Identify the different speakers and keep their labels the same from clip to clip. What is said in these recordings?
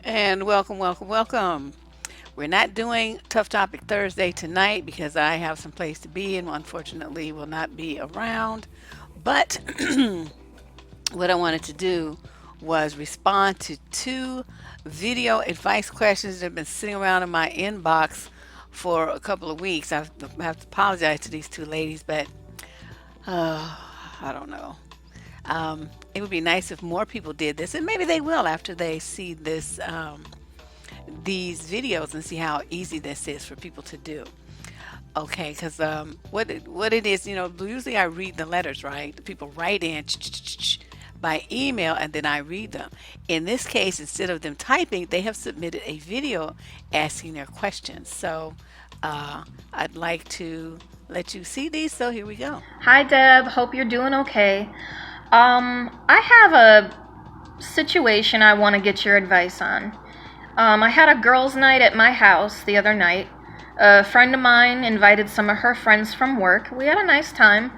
Speaker 1: And welcome, welcome, welcome. We're not doing Tough Topic Thursday tonight because I have some place to be and unfortunately will not be around. But what I wanted to do was respond to two video advice questions that have been sitting around in my inbox for a couple of weeks. I have to apologize to these two ladies, but I don't know. It would be nice if more people did this, and maybe they will after they see these videos and see how easy this is for people to do. Okay, because what it is, usually I read the letters, right? People write in by email, and then I read them. In this case, instead of them typing, they have submitted a video asking their questions. So I'd like to let you see these. So here we go.
Speaker 2: Hi, Deb. Hope you're doing okay. I have a situation I want to get your advice on. I had a girls' night at my house the other night. A friend of mine invited some of her friends from work. We had a nice time.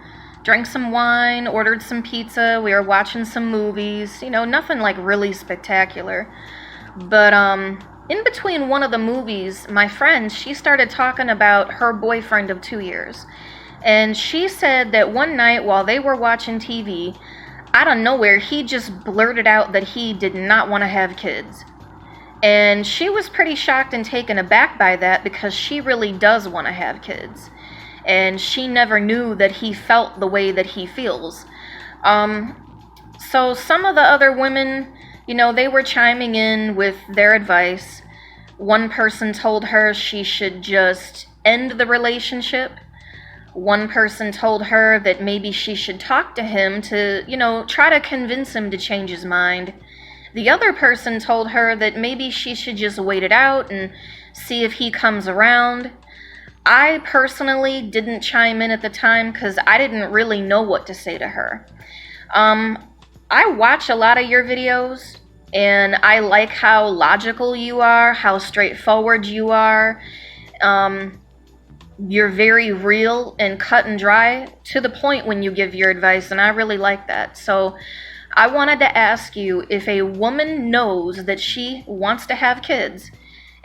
Speaker 2: Drank some wine, ordered some pizza. We were watching some movies. Nothing like really spectacular. But in between one of the movies, my friend, she started talking about her boyfriend of 2 years. And she said that one night while they were watching TV, out of nowhere, he just blurted out that he did not want to have kids. And she was pretty shocked and taken aback by that because she really does want to have kids. And she never knew that he felt the way that he feels. So some of the other women, they were chiming in with their advice. One person told her she should just end the relationship. One person told her that maybe she should talk to him to, try to convince him to change his mind. The other person told her that maybe she should just wait it out and see if he comes around. I personally didn't chime in at the time because I didn't really know what to say to her. I watch a lot of your videos, and I like how logical you are, how straightforward you are. You're very real and cut and dry to the point when you give your advice, and I really like that. So I wanted to ask you, if a woman knows that she wants to have kids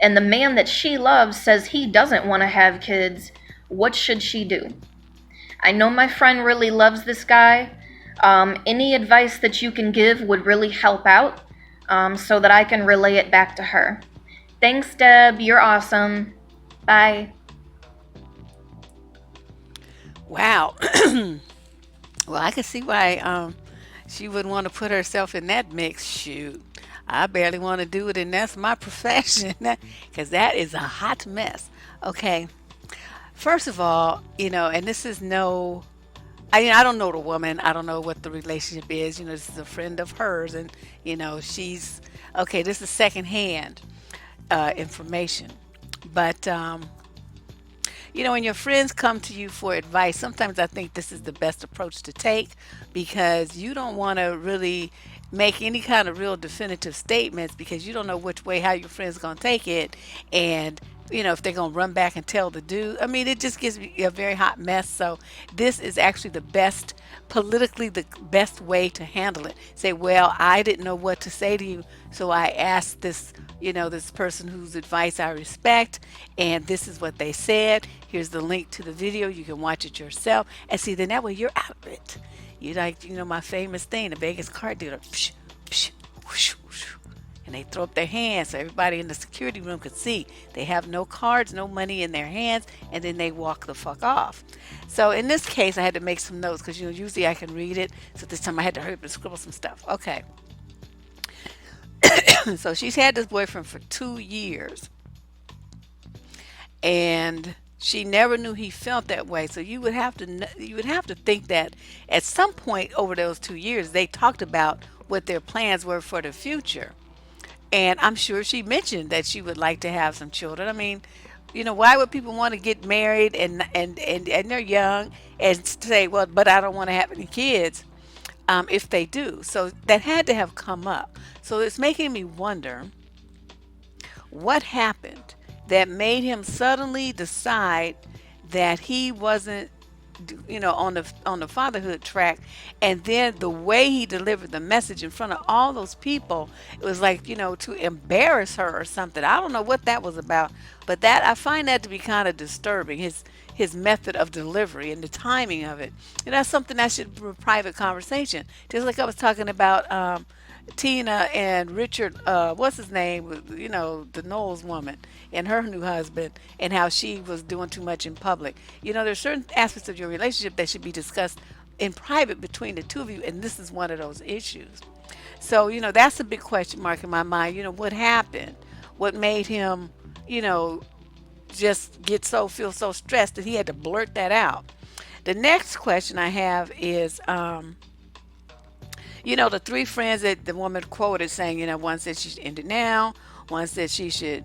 Speaker 2: and the man that she loves says he doesn't want to have kids, what should she do? I know my friend really loves this guy. Any advice that you can give would really help out, so that I can relay it back to her. Thanks, Deb. You're awesome. Bye.
Speaker 1: Wow. Well, I can see why she wouldn't want to put herself in that mix. Shoot, I barely want to do it, and that's my profession because that is a hot mess. Okay, first of all, and this is no. I don't know the woman. I don't know what the relationship is. This is a friend of hers, and she's okay. This is secondhand information, but when your friends come to you for advice, sometimes I think this is the best approach to take because you don't want to really make any kind of real definitive statements because you don't know which way how your friends going to take it, and if they're going to run back and tell the dude. I mean, it just gives me a very hot mess. So this is actually the best, politically the best way to handle it. Say, well, I didn't know what to say to you, so I asked this person whose advice I respect, and this is what they said. Here's the link to the video. You can watch it yourself. And see, then that way you're out of it. You like, my famous thing, the Vegas card dealer. Psh, psh, whoosh, whoosh, and they throw up their hands so everybody in the security room could see. They have no cards, no money in their hands, and then they walk the fuck off. So in this case, I had to make some notes because usually I can read it. So this time I had to hurry up and scribble some stuff. Okay. So she's had this boyfriend for 2 years, and she never knew he felt that way. So you would have to think that at some point over those 2 years they talked about what their plans were for the future. And I'm sure she mentioned that she would like to have some children. I mean, why would people want to get married and they're young and say, well, but I don't want to have any kids, if they do. So that had to have come up. So it's making me wonder what happened that made him suddenly decide that he wasn't on the fatherhood track, and then the way he delivered the message in front of all those people, it was like, to embarrass her or something. I don't know what that was about, but that I find that to be kind of disturbing. His method of delivery and the timing of it. And that's something that should be a private conversation. Just like I was talking about Tina and Richard, what's his name? The Knowles woman and her new husband, and how she was doing too much in public. There's certain aspects of your relationship that should be discussed in private between the two of you, and this is one of those issues. So, that's a big question mark in my mind. What happened? What made him, you know, just feel so stressed that he had to blurt that out? The next question I have is, the three friends that the woman quoted saying, one said she should end it now, one said she should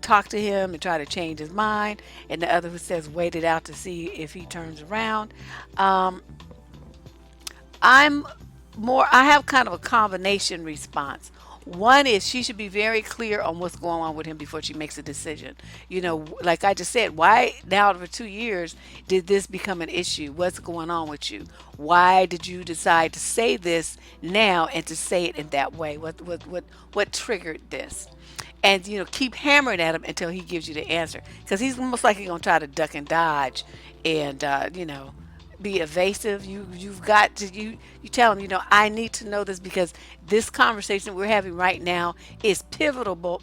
Speaker 1: talk to him and try to change his mind, and the other who says wait it out to see if he turns around. Um, I'm I have kind of a combination response. One is she should be very clear on what's going on with him before she makes a decision. Like I just said, why now for 2 years did this become an issue? What's going on with you? Why did you decide to say this now and to say it in that way? What triggered this? And keep hammering at him until he gives you the answer, because he's almost like he's gonna try to duck and dodge, and be evasive. You've got to you tell him, I need to know this because this conversation we're having right now is pivotal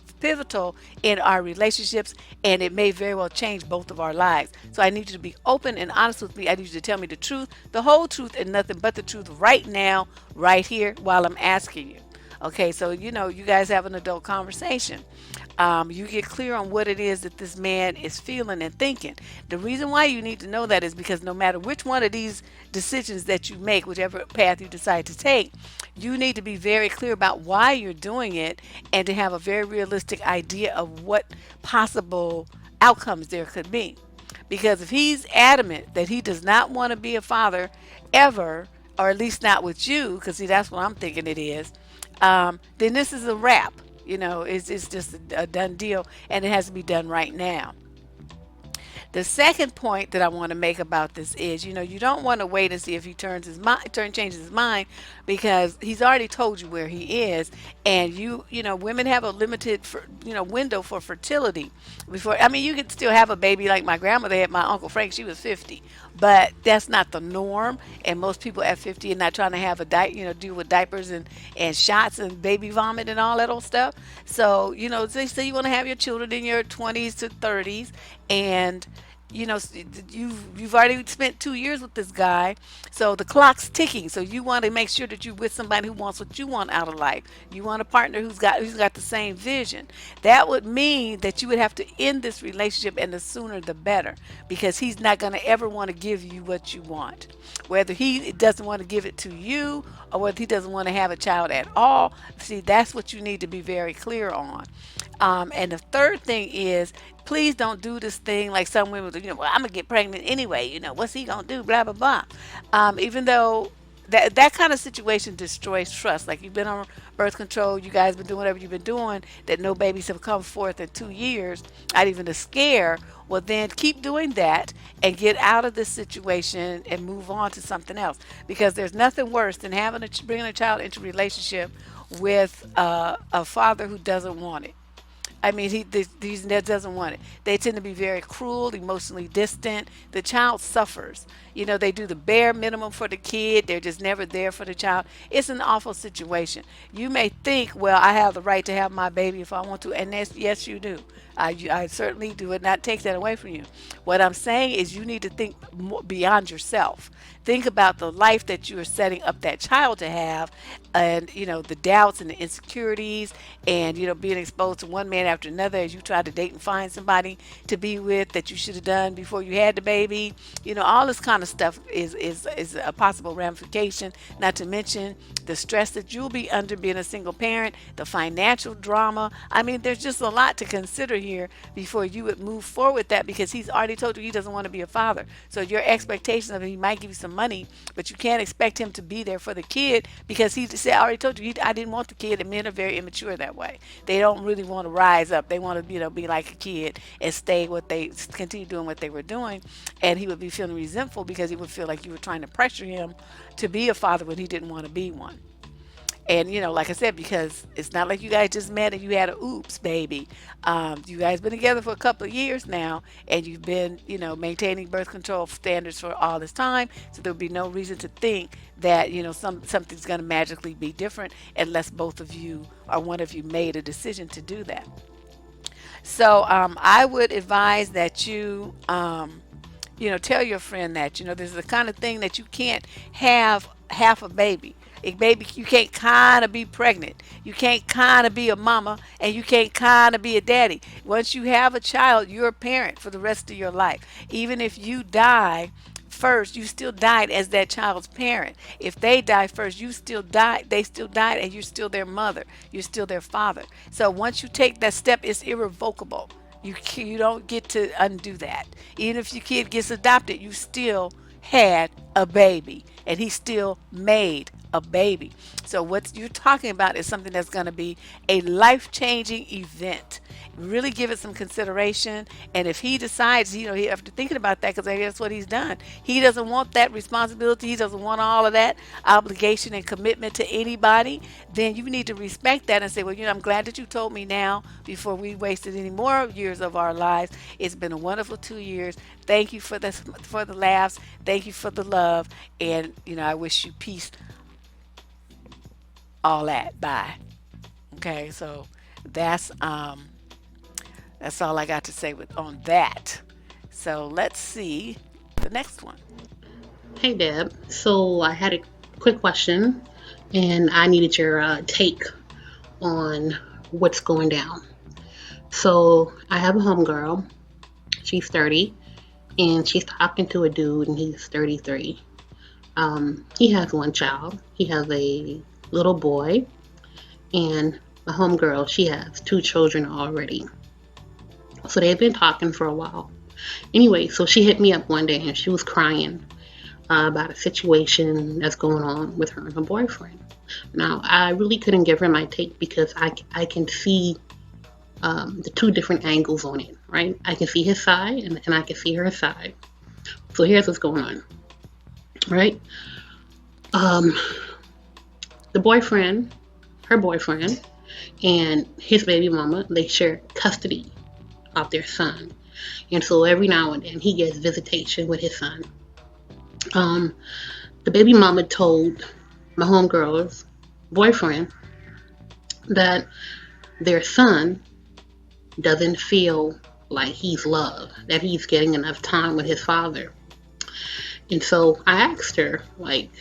Speaker 1: in our relationships, and it may very well change both of our lives. So I need you to be open and honest with me. I need you to tell me the truth, the whole truth, and nothing but the truth right now, right here, while I'm asking you. Okay, so you guys have an adult conversation. You get clear on what it is that this man is feeling and thinking. The reason why you need to know that is because no matter which one of these decisions that you make, whichever path you decide to take, you need to be very clear about why you're doing it and to have a very realistic idea of what possible outcomes there could be. Because if he's adamant that he does not want to be a father ever, or at least not with you, because see, that's what I'm thinking it is, then this is a wrap. It's just a done deal, and it has to be done right now. The second point that I want to make about this is, you don't want to wait and see if he changes his mind, because he's already told you where he is, and women have a limited, window for fertility. Before, I mean, you could still have a baby like my grandmother had. My Uncle Frank, she was 50, but that's not the norm, and most people at 50 are not trying to have deal with diapers and shots and baby vomit and all that old stuff. So, they say you want to have your children in your 20s to 30s, and you've already spent 2 years with this guy, so the clock's ticking. So you want to make sure that you're with somebody who wants what you want out of life. You want a partner who's got the same vision. That would mean that you would have to end this relationship, and the sooner the better, because he's not going to ever want to give you what you want, whether he doesn't want to give it to you or whether he doesn't want to have a child at all. See, that's what you need to be very clear on. And the third thing is, please don't do this thing like some women do. Well, I'm gonna get pregnant anyway. What's he gonna do? Blah blah blah. Even though that kind of situation destroys trust. Like, you've been on birth control, you guys been doing whatever you've been doing, that no babies have come forth in 2 years, not even a scare. Well, then keep doing that and get out of this situation and move on to something else, because there's nothing worse than bringing a child into a relationship with a father who doesn't want it. I mean, he doesn't want it. They tend to be very cruel, emotionally distant. The child suffers. They do the bare minimum for the kid. They're just never there for the child. It's an awful situation. You may think, well, I have the right to have my baby if I want to, and yes, you do. I certainly do it, not take that away from you. What I'm saying is you need to think more beyond yourself. Think about the life that you are setting up that child to have, and the doubts and the insecurities, and being exposed to one man after another as you try to date and find somebody to be with that you should have done before you had the baby. All this kind of stuff is a possible ramification, not to mention the stress that you'll be under being a single parent, the financial drama. I mean, there's just a lot to consider here before you would move forward with that, because he's already told you he doesn't want to be a father. So your expectations of him, he might give you some money, but you can't expect him to be there for the kid, because he said, I already told you, I didn't want the kid. And men are very immature that way. They don't really want to rise up. They want to, be like a kid and continue doing what they were doing. And he would be feeling resentful because he would feel like you were trying to pressure him to be a father when he didn't want to be one. And like I said, because it's not like you guys just met and you had a oops baby. You guys been together for a couple of years now, and you've been maintaining birth control standards for all this time. So there would be no reason to think that something's going to magically be different unless both of you or one of you made a decision to do that. So I would advise that tell your friend that, this is the kind of thing that you can't have half a baby. A baby, you can't kind of be pregnant. You can't kind of be a mama, and you can't kind of be a daddy. Once you have a child, you're a parent for the rest of your life. Even if you die first, you still died as that child's parent. If they die first, you still died. They still died, and you're still their mother. You're still their father. So once you take that step, it's irrevocable. You don't get to undo that. Even if your kid gets adopted, you still had a baby, and he still made a baby. So what you're talking about is something that's going to be a life-changing event. Really give it some consideration. And if he decides, after thinking about that, because I guess what he's done, he doesn't want that responsibility, he doesn't want all of that obligation and commitment to anybody, then you need to respect that and say, well, I'm glad that you told me now before we wasted any more years of our lives. It's been a wonderful 2 years. Thank you for the laughs. Thank you for the love. And, I wish you peace, all that. Bye. Okay, so that's all I got to say on that. So let's see the next one.
Speaker 3: Hey Deb, so I had a quick question and I needed your take on what's going down. So I have a homegirl, she's 30, and she's talking to a dude and he's 33. He has one child, he has a little boy, and my homegirl, she has two children already. So they've been talking for a while. Anyway, so she hit me up one day and she was crying about a situation that's going on with her and her boyfriend. Now, I really couldn't give her my take because I can see the two different angles on it, right? I can see his side and I can see her side. So here's what's going on, right? The boyfriend, her boyfriend, and his baby mama, they share custody of their son. And so every now and then he gets visitation with his son. The baby mama told my homegirl's boyfriend that their son doesn't feel like he's loved, that he's getting enough time with his father. And so I asked her, like,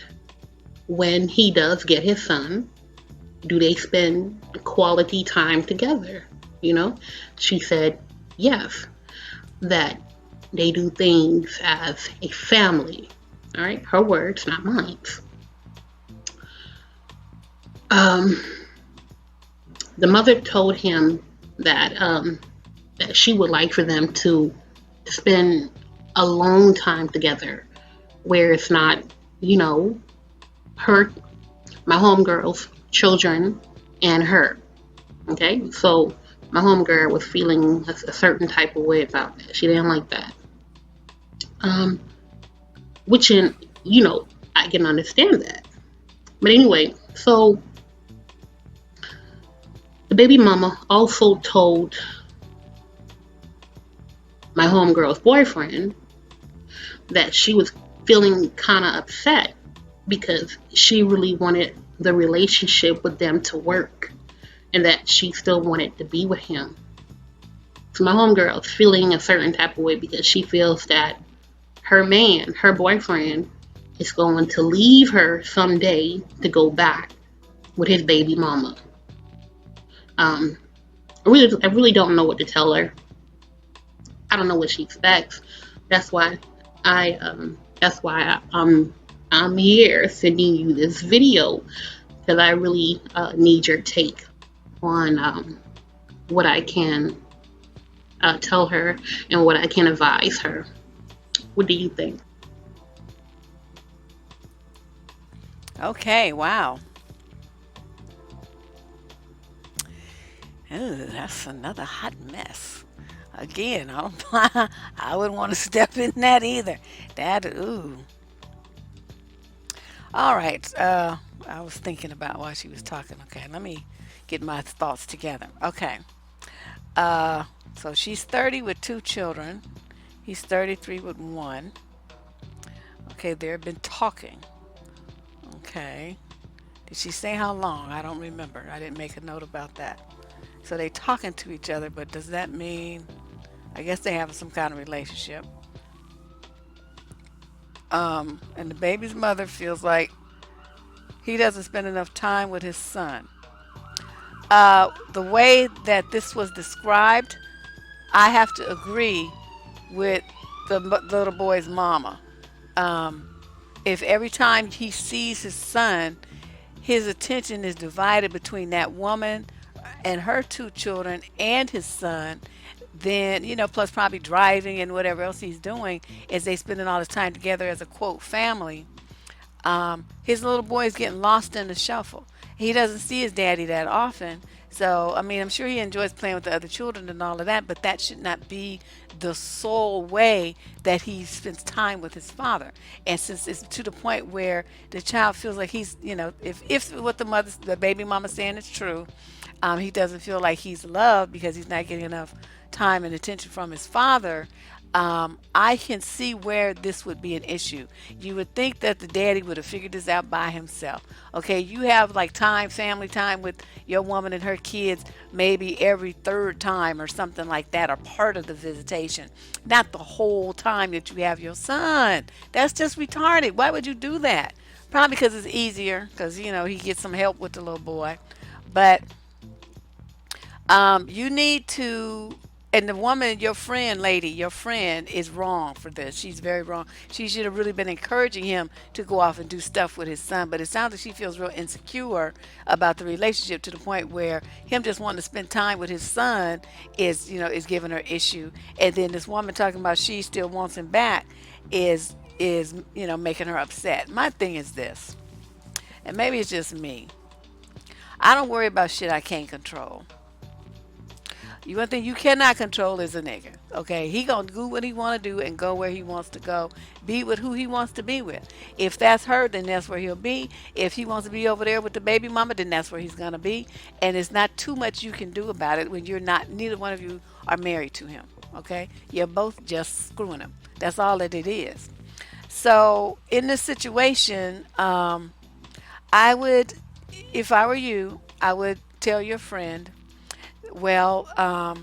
Speaker 3: when he does get his son, do they spend quality time together? She said yes, that they do things as a family. All right, her words, not mine. The mother told him that that she would like for them to spend a long time together, where it's not, her, my homegirl's children, and her. Okay, so my homegirl was feeling a certain type of way about that. She didn't like that. Which I can understand that. But anyway, so the baby mama also told my homegirl's boyfriend that she was feeling kind of upset because she really wanted the relationship with them to work and that she still wanted to be with him. So my homegirl is feeling a certain type of way because she feels that her man, her boyfriend, is going to leave her someday to go back with his baby mama. I really don't know what to tell her. I don't know what she expects. That's why I'm here sending you this video, because I really need your take on what I can tell her and what I can advise her. What do you think?
Speaker 1: Okay, wow. Ooh, that's another hot mess. Again, I don't, I wouldn't want to step in that either. That, ooh. All right. I was thinking about while she was talking. Okay, let me get my thoughts together. Okay. Uh, so she's 30 with two children. He's 33 with one. Okay, they've been talking. Okay. Did she say how long? I don't remember. I didn't make a note about that. So they talking to each other, but does that mean? I guess they have some kind of relationship. And the baby's mother feels like he doesn't spend enough time with his son. The way that this was described, I have to agree with the little boy's mama. Um, if every time he sees his son, his attention is divided between that woman and her two children and his son, then, plus probably driving and whatever else he's doing, as they spending all this time together as a quote family, his little boy is getting lost in the shuffle. He doesn't see his daddy that often. So, I mean, I'm sure he enjoys playing with the other children and all of that, but that should not be the sole way that he spends time with his father. And since it's to the point where the child feels like he's, if what the baby mama saying is true, he doesn't feel like he's loved because he's not getting enough time and attention from his father. I can see where this would be an issue. You would think that the daddy would have figured this out by himself. Okay, you have like time, family time with your woman and her kids, maybe every third time or something like that, or part of the visitation, not the whole time that you have your son. That's just retarded. Why would you do that? Probably because it's easier, because he gets some help with the little boy. But you need to, and the woman, your friend, lady, your friend is wrong for this. She's very wrong. She should have really been encouraging him to go off and do stuff with his son. But it sounds like she feels real insecure about the relationship to the point where him just wanting to spend time with his son is giving her issue. And then this woman talking about she still wants him back is making her upset. My thing is this, and maybe it's just me. I don't worry about shit I can't control. You one thing you cannot control is a nigga. Okay, he gonna do what he wanna do and go where he wants to go, be with who he wants to be with. If that's her, then that's where he'll be. If he wants to be over there with the baby mama, then that's where he's gonna be. And it's not too much you can do about it when you're not. Neither one of you are married to him. Okay, you're both just screwing him. That's all that it is. So in this situation, I would, if I were you, I would tell your friend, well, how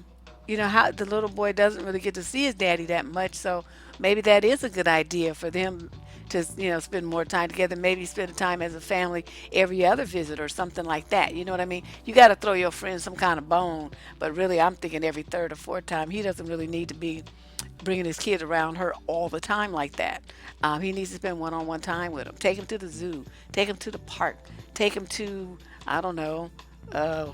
Speaker 1: the little boy doesn't really get to see his daddy that much, so maybe that is a good idea for them to, spend more time together. Maybe spend time as a family every other visit or something like that. You know what I mean? You got to throw your friend some kind of bone, but really, I'm thinking every third or fourth time. He doesn't really need to be bringing his kid around her all the time like that. He needs to spend one-on-one time with him. Take him to the zoo. Take him to the park. Take him to, I don't know, uh,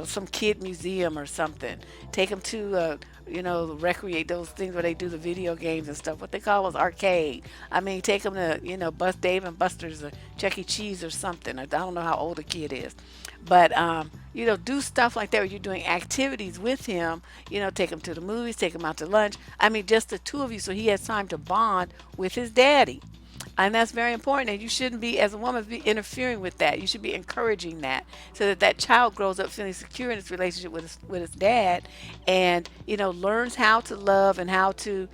Speaker 1: some kid museum or something. Take them to, recreate those things where they do the video games and stuff. What they call was arcade. I mean, take them to, Dave and Buster's or Chuck E. Cheese or something. I don't know how old the kid is, but do stuff like that where you're doing activities with him. Take him to the movies, take him out to lunch. I mean, just the two of you, so he has time to bond with his daddy. And that's very important. And you shouldn't be, as a woman, be interfering with that. You should be encouraging that, so that that child grows up feeling secure in his relationship with his dad, and learns how to love and how to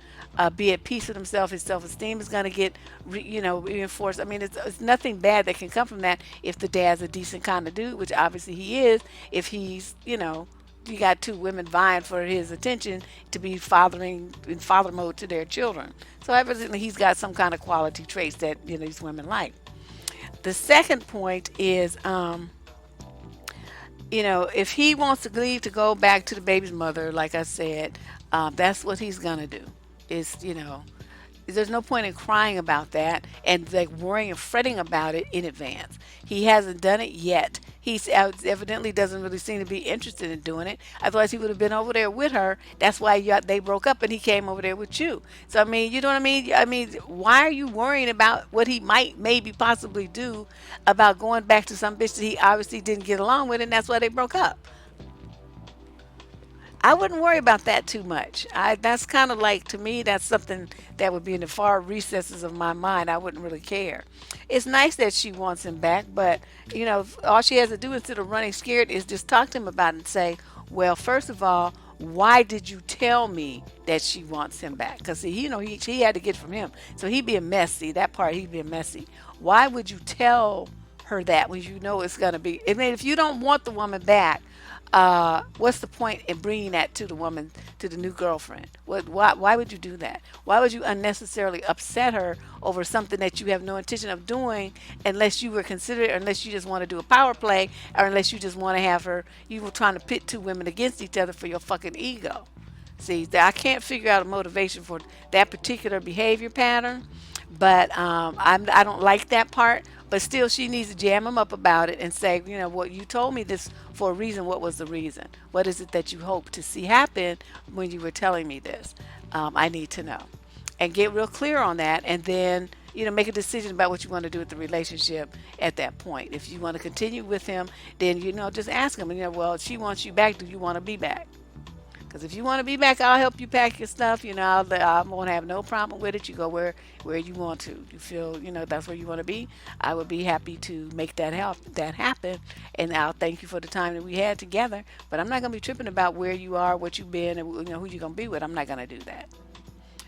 Speaker 1: be at peace with himself. His self-esteem is going to get reinforced. I mean, it's nothing bad that can come from that if the dad's a decent kind of dude, which obviously he is. If he's you got two women vying for his attention to be fathering in father mode to their children. So evidently he's got some kind of quality traits that these women like. The second point is, if he wants to leave to go back to the baby's mother, like I said, that's what he's gonna do. Is there's no point in crying about that and like worrying and fretting about it in advance. He hasn't done it yet. evidently doesn't really seem to be interested in doing it. Otherwise, he would have been over there with her. That's why they broke up, and he came over there with you. So I mean, you know what I mean? I mean, why are you worrying about what he might, maybe, possibly do about going back to some bitch that he obviously didn't get along with, and that's why they broke up? I wouldn't worry about that too much. That's kind of like, to me, that's something that would be in the far recesses of my mind. I wouldn't really care. It's nice that she wants him back, but all she has to do instead of running scared is just talk to him about it and say, well, first of all, why did you tell me that she wants him back? Because he had to get from him, so he'd be a messy. That part, he'd be a messy. Why would you tell her that when you know it's gonna be? I mean, if you don't want the woman back, what's the point in bringing that to the woman, to the new girlfriend? Why would you do that? Why would you unnecessarily upset her over something that you have no intention of doing, unless you were considerate, or unless you just want to do a power play, or unless you just want to have her, you were trying to pit two women against each other for your fucking ego. See, I can't figure out a motivation for that particular behavior pattern, but I don't like that part. But still, she needs to jam him up about it and say, what, you told me this for a reason. What was the reason? What is it that you hope to see happen when you were telling me this? I need to know. And get real clear on that, and then make a decision about what you want to do with the relationship at that point. If you want to continue with him, then just ask him. Well, if she wants you back, do you want to be back? Because if you want to be back, I'll help you pack your stuff. I won't have no problem with it. You go where you want to. You feel, that's where you want to be. I would be happy to make that happen. And I'll thank you for the time that we had together. But I'm not going to be tripping about where you are, what you've been, and who you're going to be with. I'm not going to do that.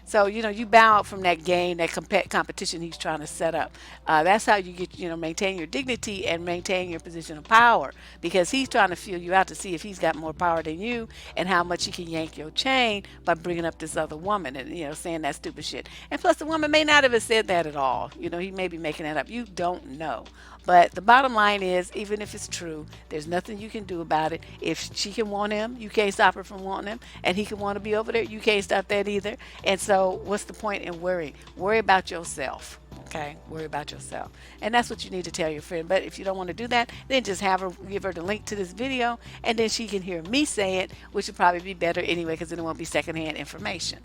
Speaker 1: So, you bow out from that game, that competition he's trying to set up. That's how you get, maintain your dignity and maintain your position of power, because he's trying to feel you out to see if he's got more power than you and how much he can yank your chain by bringing up this other woman and, saying that stupid shit. And plus, the woman may not have said that at all. He may be making that up. You don't know. But the bottom line is, even if it's true, there's nothing you can do about it. If she can want him, you can't stop her from wanting him. And he can want to be over there, you can't stop that either. And so, what's the point in worrying? Worry about yourself. Okay? Worry about yourself. And that's what you need to tell your friend. But if you don't want to do that, then just give her the link to this video, and then she can hear me say it, which would probably be better anyway, because then it won't be secondhand information.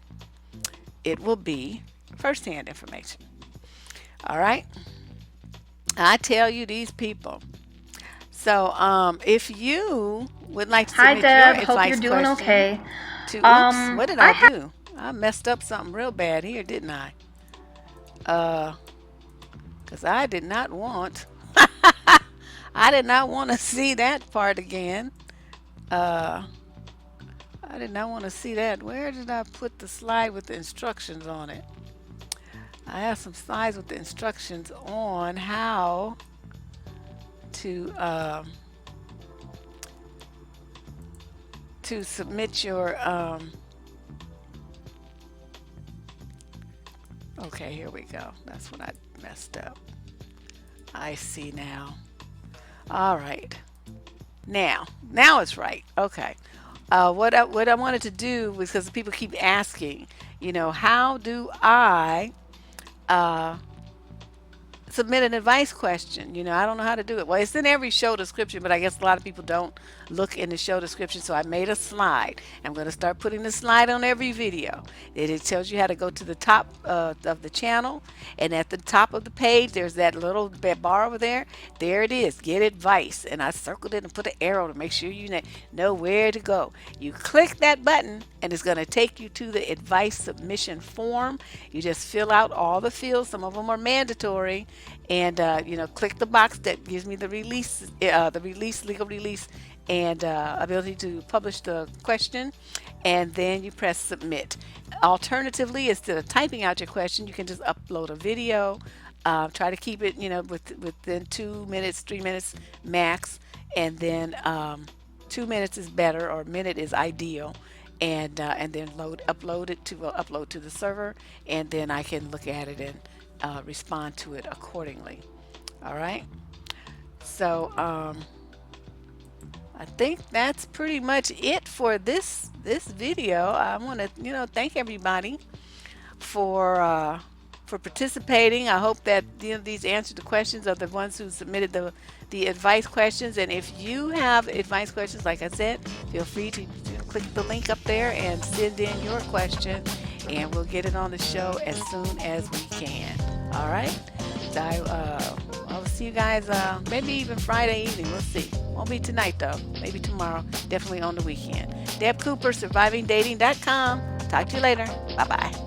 Speaker 1: It will be firsthand information. All right? I tell you, these people. So, if you would like to
Speaker 2: Hi,
Speaker 1: submit your
Speaker 2: Deb. Hope you're
Speaker 1: advice
Speaker 2: doing
Speaker 1: question
Speaker 2: okay.
Speaker 1: oops, what did
Speaker 2: I
Speaker 1: I
Speaker 2: have.
Speaker 1: do? I messed up something real bad here, didn't I? Because I did not want, I did not want to see that part again. Uh, I did not want to see that. Where did I put the slide with the instructions on it? I have some slides with the instructions on how to submit your okay, here we go. That's what I messed up. I see now. All right. Now it's right. Okay. What I wanted to do was, because people keep asking, how do I uh, submit an advice question? I don't know how to do it. Well, it's in every show description, but I guess a lot of people don't look in the show description. So I made a slide. I'm going to start putting the slide on every video. It tells you how to go to the top of the channel, and at the top of the page, there's that little bar over there. There it is. Get advice, and I circled it and put an arrow to make sure you know where to go. You click that button, and it's going to take you to the advice submission form. You just fill out all the fields. Some of them are mandatory, and click the box that gives me the legal release, and ability to publish the question, and then you press submit. Alternatively, instead of typing out your question, you can just upload a video. Try to keep it within 2 minutes, 3 minutes max, and then 2 minutes is better, or a minute is ideal. And then upload to the server, and then I can look at it and respond to it accordingly. All right. So I think that's pretty much it for this video. I want to thank everybody for for participating. I hope that these answered the questions of the ones who submitted the advice questions. And if you have advice questions, like I said, feel free to click the link up there and send in your question, and we'll get it on the show as soon as we can. All right. So I'll see you guys maybe even Friday evening. We'll see. Won't be tonight though. Maybe tomorrow. Definitely on the weekend. Deb Cooper, survivingdating.com. Talk to you later. Bye bye.